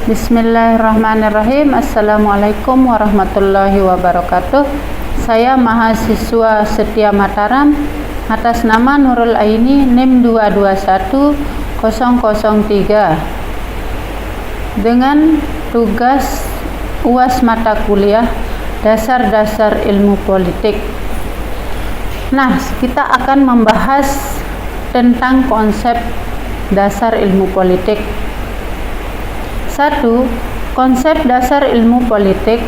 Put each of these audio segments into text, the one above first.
Bismillahirrahmanirrahim. Assalamualaikum warahmatullahi wabarakatuh. Saya mahasiswa Setia Mataram atas nama Nurul Aini NIM 221003 dengan tugas UAS mata kuliah Dasar-Dasar Ilmu Politik. Nah, kita akan membahas tentang konsep dasar ilmu politik. 1. Konsep dasar ilmu politik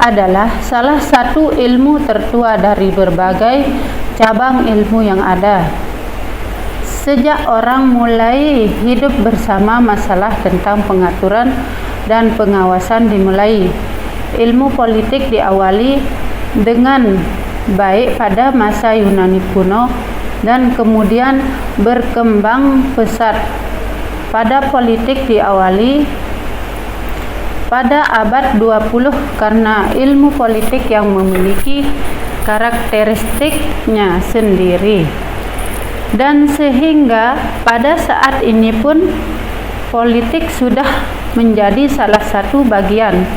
adalah salah satu ilmu tertua dari berbagai cabang ilmu yang ada. Sejak orang mulai hidup bersama, masalah tentang pengaturan dan pengawasan dimulai. Ilmu politik diawali dengan baik pada masa Yunani kuno dan kemudian berkembang pesat. Pada politik diawali pada abad 20 karena ilmu politik yang memiliki karakteristiknya sendiri. Dan sehingga pada saat ini pun politik sudah menjadi salah satu bagian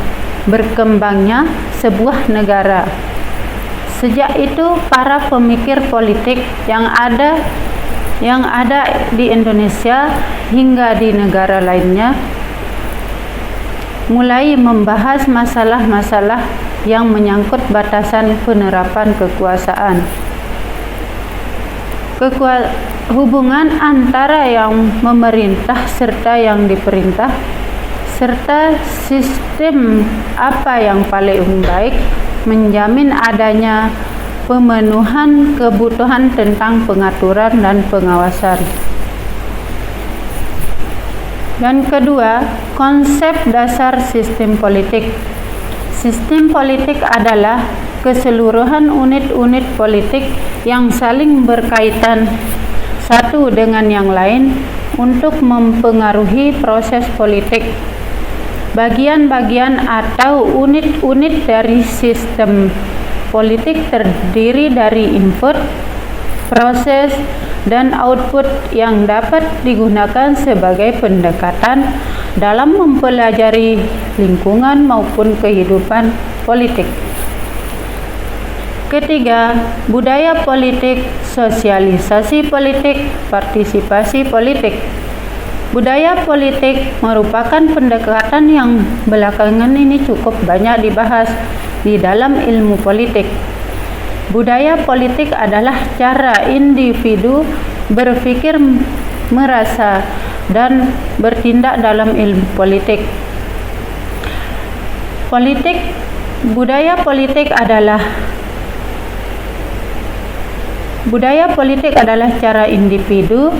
berkembangnya sebuah negara. Sejak itu para pemikir politik yang ada di Indonesia hingga di negara lainnya mulai membahas masalah-masalah yang menyangkut batasan penerapan kekuasaan. Hubungan antara yang memerintah serta yang diperintah, serta sistem apa yang paling baik menjamin adanya pemenuhan kebutuhan tentang pengaturan dan pengawasan. Dan kedua, konsep dasar sistem politik. Sistem politik adalah keseluruhan unit-unit politik yang saling berkaitan satu dengan yang lain untuk mempengaruhi proses politik. Bagian-bagian atau unit-unit dari sistem politik terdiri dari input, proses, dan output yang dapat digunakan sebagai pendekatan dalam mempelajari lingkungan maupun kehidupan politik. Ketiga, budaya politik, sosialisasi politik, partisipasi politik. Budaya politik merupakan pendekatan yang belakangan ini cukup banyak dibahas di dalam ilmu politik. Budaya politik adalah cara individu berpikir, merasa, dan bertindak dalam ilmu politik. Budaya politik adalah cara individu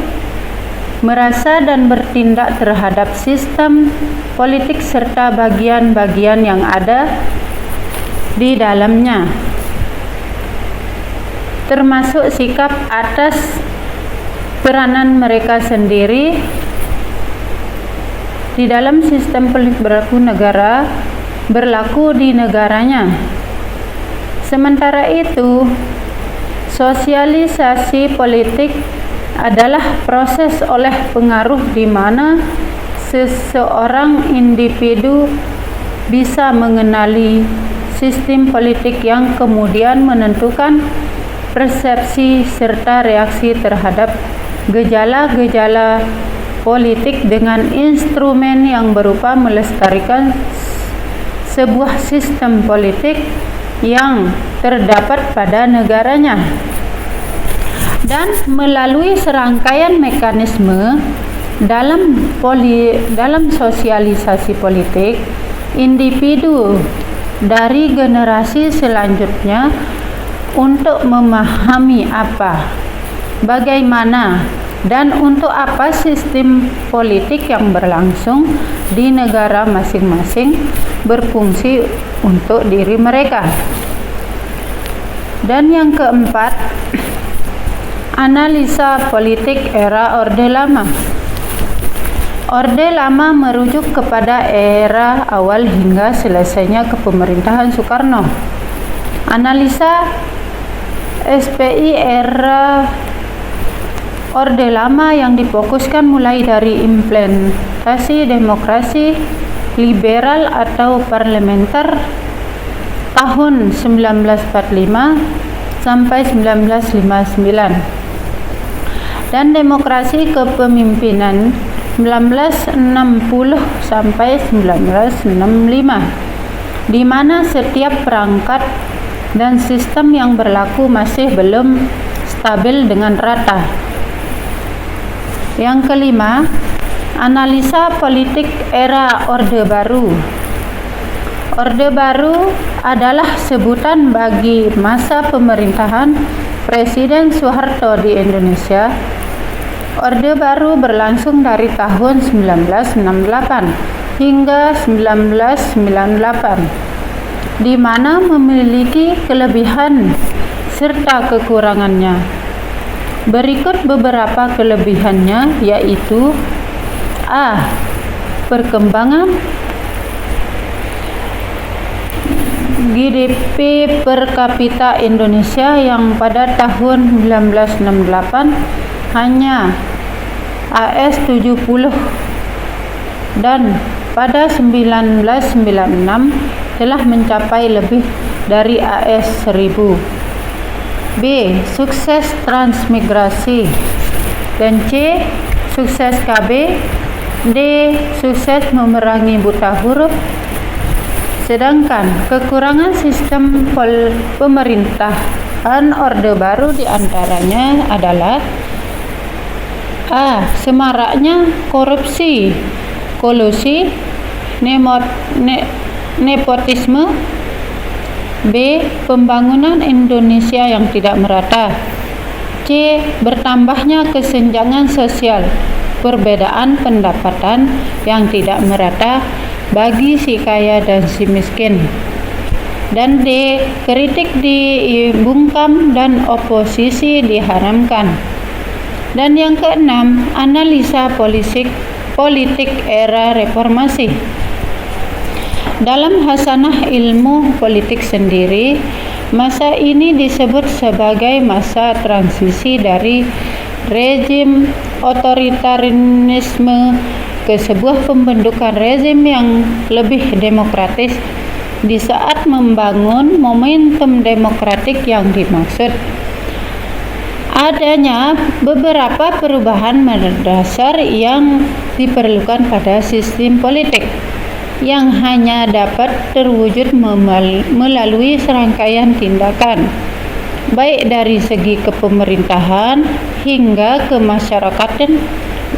merasa dan bertindak terhadap sistem politik serta bagian-bagian yang ada di dalamnya, termasuk sikap atas peranan mereka sendiri di dalam sistem politik berlaku di negaranya. Sementara itu, sosialisasi politik adalah proses oleh pengaruh di mana seseorang individu bisa mengenali sistem politik yang kemudian menentukan persepsi serta reaksi terhadap gejala-gejala politik dengan instrumen yang berupa melestarikan sebuah sistem politik yang terdapat pada negaranya. Dan melalui serangkaian mekanisme dalam sosialisasi politik, individu dari generasi selanjutnya untuk memahami apa, bagaimana, dan untuk apa sistem politik yang berlangsung di negara masing-masing berfungsi untuk diri mereka. Dan yang keempat, analisa politik era Orde Lama. Orde Lama merujuk kepada era awal hingga selesainya kepemerintahan Soekarno. Analisa SPI era Orde Lama yang difokuskan mulai dari implementasi demokrasi liberal atau parlementer tahun 1945 sampai 1959 dan demokrasi kepemimpinan 1960 sampai 1965, di mana setiap perangkat dan sistem yang berlaku masih belum stabil dengan rata. Yang kelima, analisa politik era Orde Baru. Orde Baru adalah sebutan bagi masa pemerintahan Presiden Soeharto di Indonesia. Orde Baru berlangsung dari tahun 1968 hingga 1998, di mana memiliki kelebihan serta kekurangannya. Berikut beberapa kelebihannya, yaitu A. Perkembangan GDP per kapita Indonesia yang pada tahun 1968 hanya AS 70 dan pada 1996 telah mencapai lebih dari AS 1000. B. Sukses transmigrasi. Dan C. Sukses KB. D. Sukses memerangi buta huruf. Sedangkan kekurangan sistem pemerintahan Orde Baru diantaranya adalah A. Semaraknya korupsi, kolusi, nepotisme. B. Pembangunan Indonesia yang tidak merata. C. Bertambahnya kesenjangan sosial, perbedaan pendapatan yang tidak merata bagi si kaya dan si miskin. Dan D. Kritik dibungkam dan oposisi diharamkan. Dan yang keenam, analisa politik era reformasi. Dalam hasanah ilmu politik sendiri, masa ini disebut sebagai masa transisi dari rezim otoritarisme ke sebuah pembentukan rezim yang lebih demokratis di saat membangun momentum demokratik yang dimaksud. Adanya beberapa perubahan mendasar yang diperlukan pada sistem politik yang hanya dapat terwujud melalui serangkaian tindakan, baik dari segi kepemerintahan hingga kemasyarakatan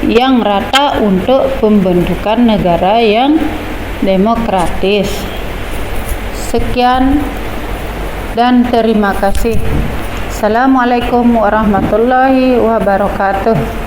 yang rata untuk pembentukan negara yang demokratis. Sekian dan terima kasih. Assalamualaikum warahmatullahi wabarakatuh.